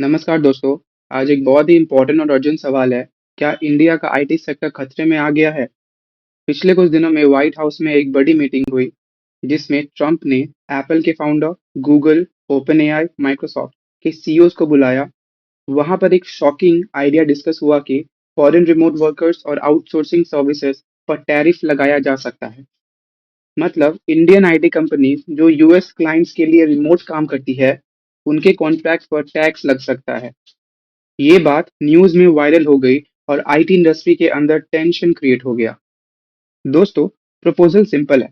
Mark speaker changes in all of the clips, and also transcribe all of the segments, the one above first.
Speaker 1: नमस्कार दोस्तों। आज एक बहुत ही इम्पोर्टेंट और अर्जेंट सवाल है। क्या इंडिया का आईटी सेक्टर खतरे में आ गया है? पिछले कुछ दिनों में व्हाइट हाउस में एक बड़ी मीटिंग हुई जिसमें ट्रंप ने एप्पल के founder, Google, open AI, Microsoft के सीईओज को बुलाया। वहां पर एक शॉकिंग आइडिया डिस्कस हुआ कि फॉरेन रिमोट वर्कर्स और आउटसोर्सिंग सर्विसेज पर टैरिफ लगाया जा सकता है। मतलब इंडियन आईटी कंपनीज जो यूएस क्लाइंट्स के लिए रिमोट काम करती है, उनके कॉन्ट्रैक्ट पर टैक्स लग सकता है। ये बात न्यूज में वायरल हो गई और आईटी इंडस्ट्री के अंदर टेंशन क्रिएट हो गया। दोस्तों, प्रपोजल सिंपल है।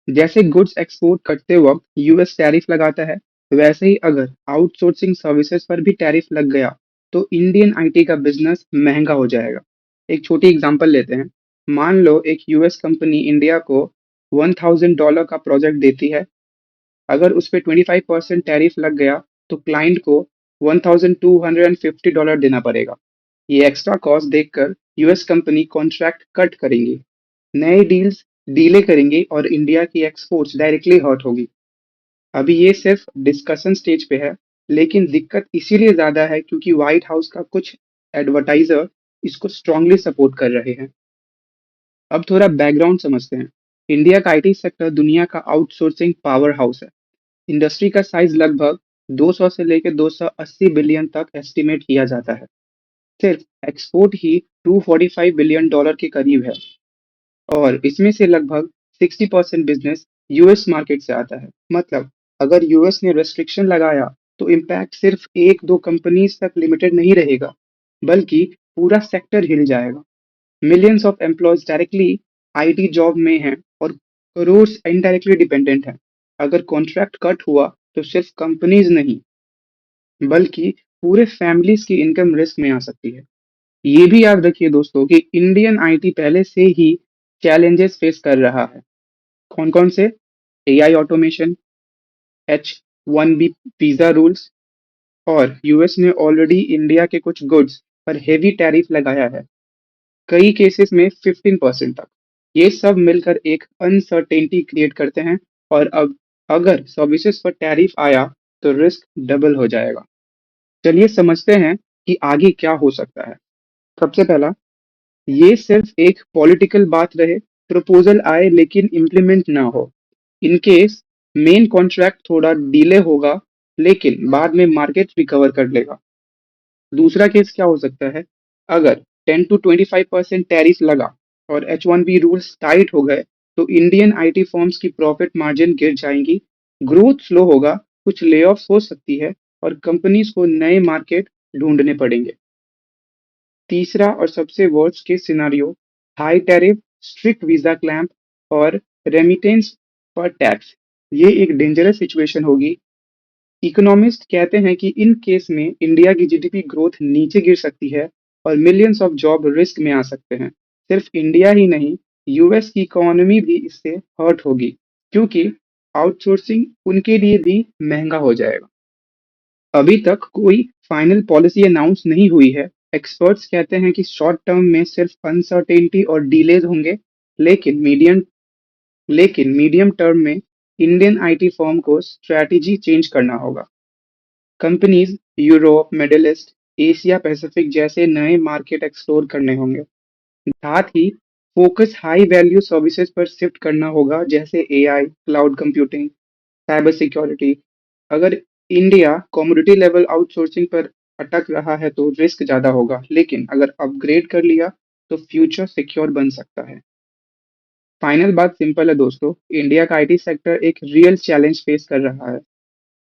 Speaker 1: जैसे गुड्स एक्सपोर्ट करते वक्त यूएस टैरिफ लगाता है, वैसे ही अगर आउटसोर्सिंग सर्विसेज पर भी टैरिफ लग गया तो इंडियन आईटी का बिजनेस महंगा हो जाएगा। एक छोटी एग्जांपल लेते हैं। मान लो एक यूएस कंपनी इंडिया को $1000 का प्रोजेक्ट देती है। अगर उस पे 25% टैरिफ लग गया तो क्लाइंट को $1250 देना पड़ेगा। ये एक्स्ट्रा कॉस्ट देखकर यूएस कंपनी कॉन्ट्रैक्ट कट करेंगी, नए डील्स डीले करेंगी और इंडिया की एक्सपोर्ट्स डायरेक्टली हर्ट होगी। अभी ये सिर्फ डिस्कशन स्टेज पे है, लेकिन दिक्कत इसीलिए ज्यादा है क्योंकि व्हाइट हाउस का कुछ एडवर्टाइजर इसको स्ट्रांगली सपोर्ट कर रहे हैं। अब थोड़ा बैकग्राउंड समझते हैं। इंडिया का आईटी सेक्टर दुनिया का आउटसोर्सिंग पावर हाउस है। इंडस्ट्री का साइज लगभग 200 से लेकर 280 बिलियन तक एस्टिमेट किया जाता है। सिर्फ एक्सपोर्ट ही $245 बिलियन के करीब है और इसमें से लगभग 60% बिजनेस यूएस मार्केट से आता है। मतलब अगर यूएस ने रेस्ट्रिक्शन लगाया तो इम्पैक्ट सिर्फ एक दो कंपनीज तक लिमिटेड नहीं रहेगा, बल्कि पूरा सेक्टर हिल जाएगा। Millions of employees directly IT job में हैं और करोड़ इनडायरेक्टली डिपेंडेंट हैं। अगर कॉन्ट्रैक्ट कट हुआ तो सिर्फ कंपनीज नहीं, बल्कि पूरे फैमिलीज की इनकम रिस्क में आ सकती है। ये भी याद रखिए दोस्तों कि इंडियन आईटी पहले से ही चैलेंजेस फेस कर रहा है। कौन कौन से? AI automation, H1B visa rules, और यूएस ने ऑलरेडी इंडिया के कुछ गुड्स पर हेवी टैरिफ लगाया है, कई केसेस में 15% तक। ये सब मिलकर एक अनसर्टेनिटी क्रिएट करते हैं और अब अगर सर्विसेज पर टैरिफ आया तो रिस्क डबल हो जाएगा। चलिए समझते हैं कि आगे क्या हो सकता है। सबसे पहला, ये सिर्फ एक पॉलिटिकल बात रहे, प्रपोजल आए लेकिन इम्प्लीमेंट ना हो। इन केस मेन कॉन्ट्रैक्ट थोड़ा डिले होगा, लेकिन बाद में मार्केट रिकवर कर लेगा। दूसरा केस क्या हो सकता है? अगर 10 to 25% टैरिफ लगा और H1B रूल्स टाइट हो गए तो इंडियन आईटी फर्म्स की प्रॉफिट मार्जिन गिर जाएंगी, ग्रोथ स्लो होगा, कुछ लेऑफ्स हो सकती है और कंपनीज को नए मार्केट ढूंढने पड़ेंगे। तीसरा और सबसे worst case scenario, high tariff, strict visa clamp और रेमिटेंस पर टैक्स। ये एक डेंजरस सिचुएशन होगी। इकोनॉमिस्ट कहते हैं कि इन केस में इंडिया की जीडीपी ग्रोथ नीचे गिर सकती है और मिलियंस ऑफ जॉब रिस्क में आ सकते हैं। सिर्फ इंडिया ही नहीं, यूएस की इकोनॉमी भी इससे हर्ट होगी, क्योंकि आउटसोर्सिंग उनके लिए भी महंगा हो जाएगा। अभी तक कोई फाइनल पॉलिसी अनाउंस नहीं हुई है। एक्सपर्ट्स कहते हैं कि शॉर्ट टर्म में सिर्फ अनसर्टेनिटी और डिलेज होंगे, लेकिन मीडियम टर्म में इंडियन आईटी फर्म को स्ट्रैटेजी चेंज करना होगा। Companies Europe, middle east, Asia Pacific जैसे नए मार्केट एक्सप्लोर करने होंगे। साथ ही फोकस हाई वैल्यू सर्विसेज पर शिफ्ट करना होगा, जैसे AI, cloud computing, cyber security. अगर इंडिया कमोडिटी लेवल आउटसोर्सिंग पर अटक रहा है तो रिस्क ज्यादा होगा, लेकिन अगर अपग्रेड कर लिया तो फ्यूचर सिक्योर बन सकता है। फाइनल बात सिंपल है दोस्तों, इंडिया का आईटी सेक्टर एक रियल चैलेंज फेस कर रहा है,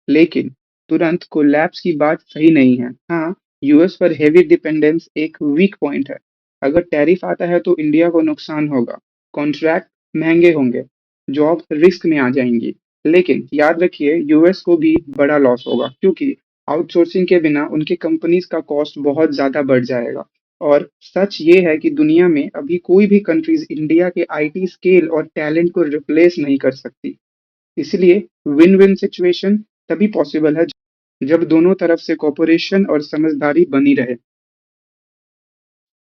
Speaker 1: लेकिन तुरंत कोलैप्स की बात सही नहीं है। हाँ, यूएस पर हेवी डिपेंडेंस एक वीक पॉइंट है। अगर टैरिफ आता है तो इंडिया को नुकसान होगा, कॉन्ट्रैक्ट महंगे होंगे, जॉब रिस्क में आ जाएंगी। लेकिन याद रखिए, यूएस को भी बड़ा लॉस होगा क्योंकि आउटसोर्सिंग के बिना उनकी कंपनीज का कॉस्ट बहुत ज्यादा बढ़ जाएगा। और सच ये है कि दुनिया में अभी कोई भी कंट्रीज इंडिया के आईटी स्केल और टैलेंट को रिप्लेस नहीं कर सकती। इसलिए विन विन सिचुएशन तभी पॉसिबल है जब दोनों तरफ से कोऑपरेशन और समझदारी बनी रहे।